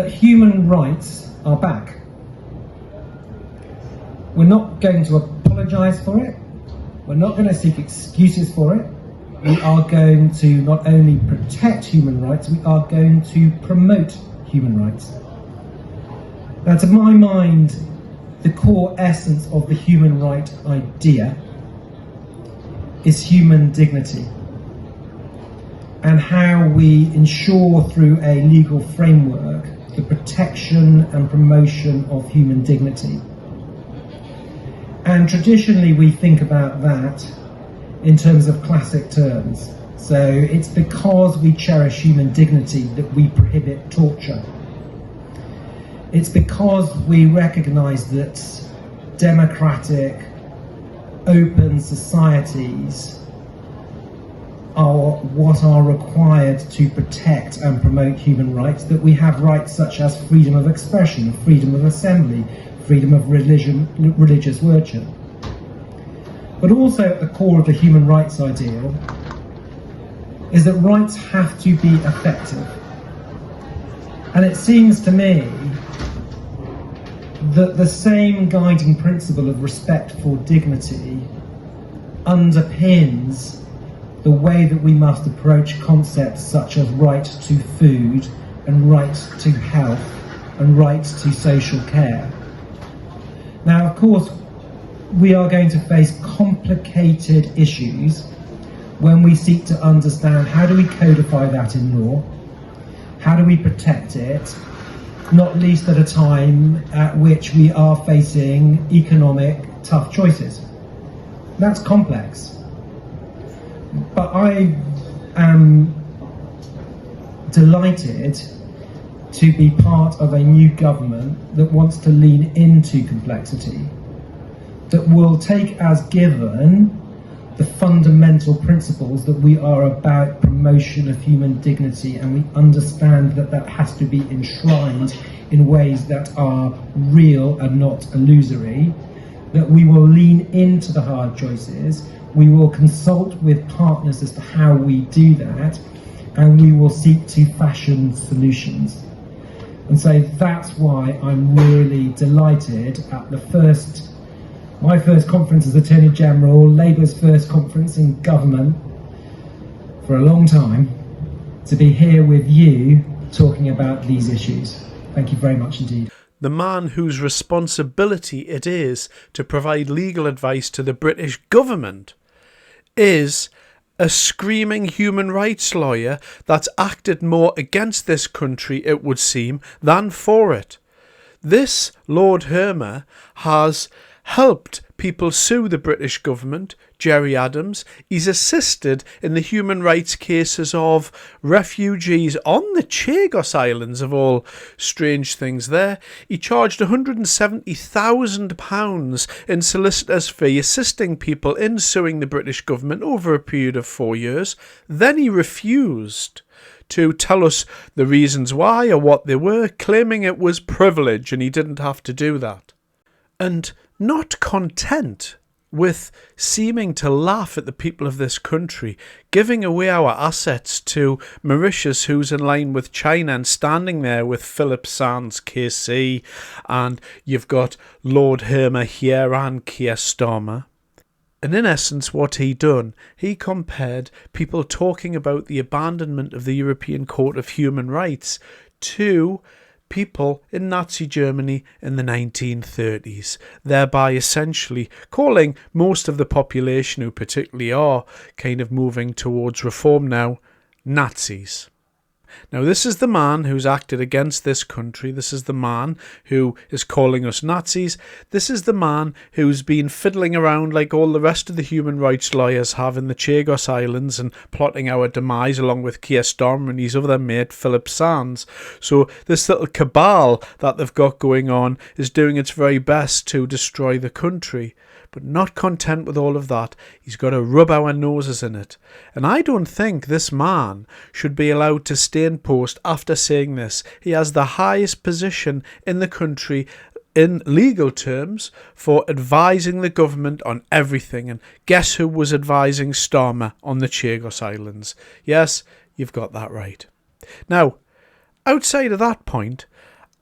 But human rights are back. We're not going to apologise for it. We're not going to seek excuses for it. We are going to not only protect human rights, we are going to promote human rights. Now, to my mind, the core essence of the human right idea is human dignity, and how we ensure through a legal framework the protection and promotion of human dignity. And traditionally we think about that in terms of classic terms. So it's because we cherish human dignity that we prohibit torture. It's because we recognise that democratic, open societies are what are required to protect and promote human rights, that we have rights such as freedom of expression, freedom of assembly, freedom of religious worship. But also at the core of the human rights ideal is that rights have to be effective. And it seems to me that the same guiding principle of respect for dignity underpins the way that we must approach concepts such as right to food and right to health and right to social care. Now, of course, we are going to face complicated issues when we seek to understand how do we codify that in law, how do we protect it, not least at a time at which we are facing economic tough choices. That's complex. But I am delighted to be part of a new government that wants to lean into complexity, that will take as given the fundamental principles that we are about promotion of human dignity, and we understand that that has to be enshrined in ways that are real and not illusory, that we will lean into the hard choices, we will consult with partners as to how we do that, and we will seek to fashion solutions. And so that's why I'm really delighted at my first conference as Attorney General, Labour's first conference in government for a long time, to be here with you talking about these issues. Thank you very much indeed. The man whose responsibility it is to provide legal advice to the British government is a screaming human rights lawyer that's acted more against this country, it would seem, than for it. This Lord Hermer has helped people sue the British government, Gerry Adams. He's assisted in the human rights cases of refugees on the Chagos Islands, of all strange things there. He charged £170,000 in solicitor's fee assisting people in suing the British government over a period of 4 years. Then he refused to tell us the reasons why or what they were, claiming it was privilege and he didn't have to do that. And not content with seeming to laugh at the people of this country, giving away our assets to Mauritius, who's in line with China, and standing there with Philip Sands KC, and you've got Lord Hermer here and Keir Starmer. And in essence, what he done, he compared people talking about the abandonment of the European Court of Human Rights to people in Nazi Germany in the 1930s, thereby essentially calling most of the population, who particularly are kind of moving towards reform now, Nazis. Now, this is the man who's acted against this country. This is the man who is calling us Nazis. This is the man who's been fiddling around like all the rest of the human rights lawyers have in the Chagos Islands and plotting our demise along with Keir Starmer and his other mate Philip Sands. So this little cabal that they've got going on is doing its very best to destroy the country. But not content with all of that, he's got to rub our noses in it. And I don't think this man should be allowed to stay in post after saying this. He has the highest position in the country in legal terms for advising the government on everything. And guess who was advising Starmer on the Chagos Islands? Yes, you've got that right. Now, outside of that point,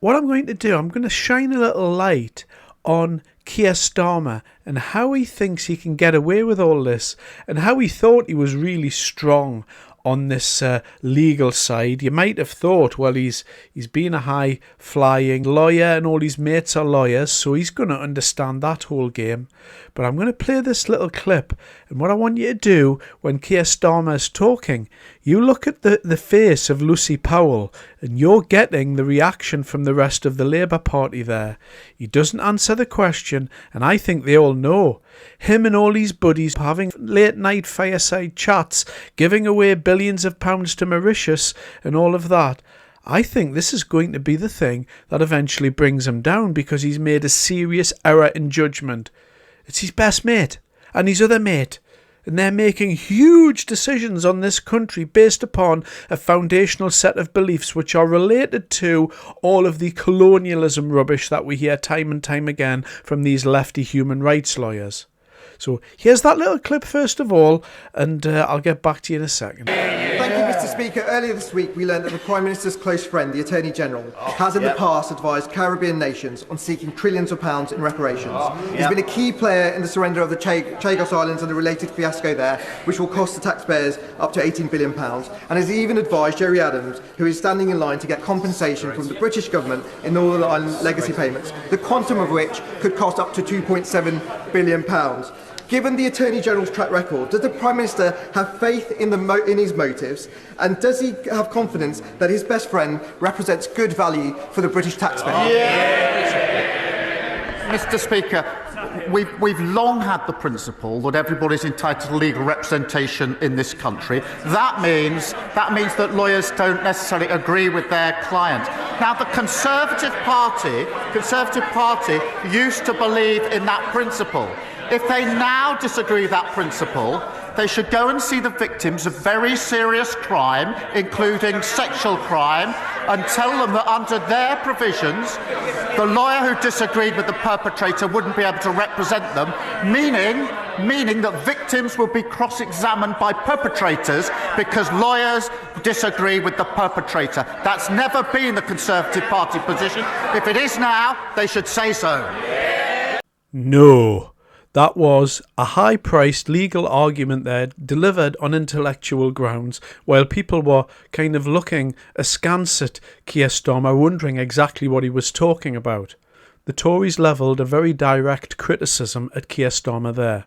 what I'm going to do, I'm going to shine a little light on Keir Starmer and how he thinks he can get away with all this, and how he thought he was really strong on this legal side. You might have thought, well, he's been a high-flying lawyer and all his mates are lawyers, so he's going to understand that whole game. But I'm going to play this little clip, and what I want you to do when Keir Starmer is talking, you look at the face of Lucy Powell, and you're getting the reaction from the rest of the Labour Party there. He doesn't answer the question, and I think they all know. Him and all his buddies having late-night fireside chats, giving away billions of pounds to Mauritius and all of that. I think this is going to be the thing that eventually brings him down, because he's made a serious error in judgment. It's his best mate and his other mate, and they're making huge decisions on this country based upon a foundational set of beliefs which are related to all of the colonialism rubbish that we hear time and time again from these lefty human rights lawyers. So here's that little clip first of all, and I'll get back to you in a second. Thank you, Mr. Speaker. Earlier this week, we learned that the Prime Minister's close friend, the Attorney General, has in the past advised Caribbean nations on seeking trillions of pounds in reparations. He's been a key player in the surrender of the Chagos Islands and the related fiasco there, which will cost the taxpayers up to £18 billion, and has even advised Jerry Adams, who is standing in line to get compensation from the British government in Northern Ireland legacy payments, the quantum of which could cost up to £2.7 billion. Given the Attorney General's track record, does the Prime Minister have faith in his motives, and does he have confidence that his best friend represents good value for the British taxpayer? Mr. Speaker, we've long had the principle that everybody's entitled to legal representation in this country. That means that lawyers don't necessarily agree with their client. Now, the Conservative Party used to believe in that principle. If they now disagree with that principle, they should go and see the victims of very serious crime, including sexual crime, and tell them that under their provisions, the lawyer who disagreed with the perpetrator wouldn't be able to represent them, meaning that victims will be cross-examined by perpetrators because lawyers disagree with the perpetrator. That's never been the Conservative Party position. If it is now, they should say so. No. That was a high-priced legal argument there, delivered on intellectual grounds, while people were kind of looking askance at Keir Starmer, wondering exactly what he was talking about. The Tories levelled a very direct criticism at Keir Starmer there.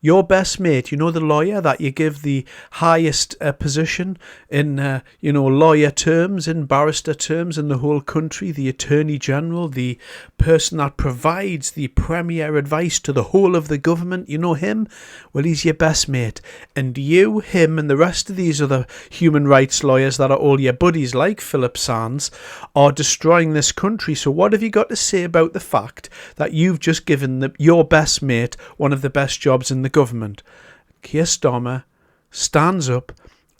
Your best mate, you know, the lawyer that you give the highest position in, lawyer terms, in barrister terms in the whole country, the Attorney General, the person that provides the premier advice to the whole of the government, you know him? Well, he's your best mate. And you, him, and the rest of these other human rights lawyers that are all your buddies, like Philip Sands, are destroying this country. So what have you got to say about the fact that you've just given your best mate one of the best jobs in the government? Keir Starmer stands up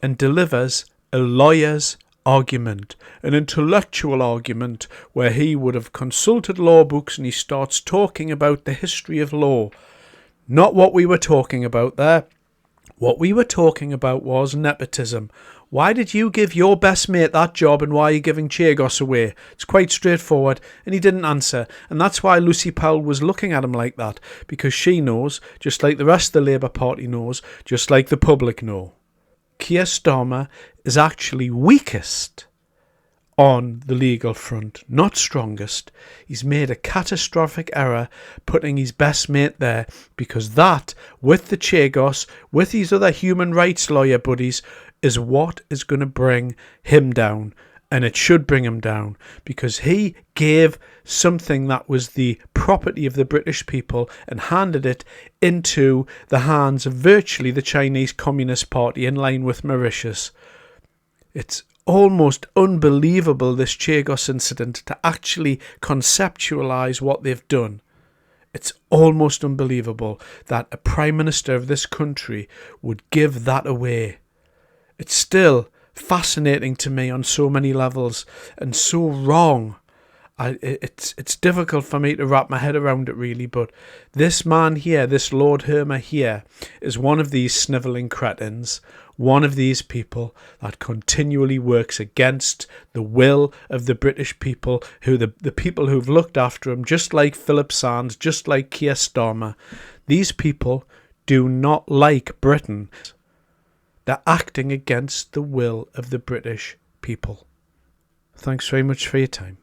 and delivers a lawyer's argument, an intellectual argument where he would have consulted law books, and he starts talking about the history of law. Not what we were talking about there. What we were talking about was nepotism. Why did you give your best mate that job, and why are you giving Chagos away? It's quite straightforward, and he didn't answer. And that's why Lucy Powell was looking at him like that, because she knows, just like the rest of the Labour Party knows, just like the public know. Keir Starmer is actually weakest on the legal front, not strongest. He's made a catastrophic error putting his best mate there, because that, with the Chagos, with his other human rights lawyer buddies, is what is going to bring him down. And it should bring him down, because he gave something that was the property of the British people and handed it into the hands of virtually the Chinese Communist Party in line with Mauritius. It's almost unbelievable, this Chagos incident, to actually conceptualise what they've done. It's almost unbelievable that a Prime Minister of this country would give that away. It's still fascinating to me on so many levels, and so wrong. It's difficult for me to wrap my head around it, really, but this man here, this Lord Hermer here, is one of these snivelling cretins, one of these people that continually works against the will of the British people, who the people who've looked after him, just like Philip Sands, just like Keir Starmer. These people do not like Britain. They're acting against the will of the British people. Thanks very much for your time.